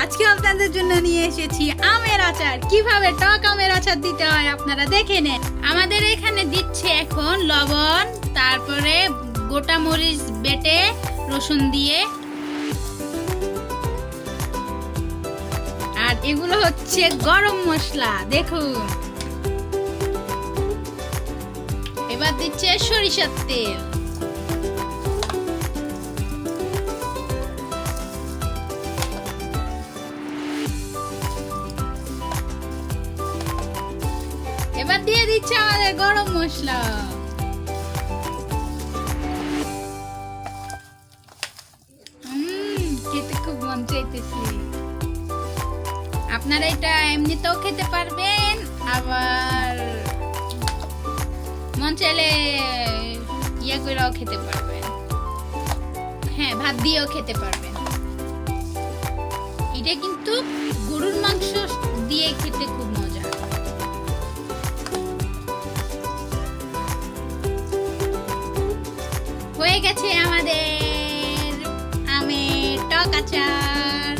আজকে আপনাদের জন্য নিয়ে এসেছি আমের আচার। কিভাবে টক আমের আচার দিতে হয় আপনারা দেখে নেন। আমাদের এখানে দিচ্ছে এখন লবণ, তারপরে গোটা মরিচ বেটে রসুন দিয়ে, আর এগুলো হচ্ছে গরম মশলা। দেখুন, এবার দিচ্ছে সরিষার তেল, এবার দিয়ে দিচ্ছে আমাদের গরম মশলা। খেতে খুব মন চাইতেছে। আপনারা এটা এমনিতেও খেতে পারবেন, আবার মন চাইলে ইয়ে করেও খেতে পারবেন। হ্যাঁ, ভাত দিয়েও খেতে পারবেন। এটা কিন্তু গরুর মাংস দিয়ে খেতে খুব মজা। হয়ে গেছে আমাদের আমের টক আচার।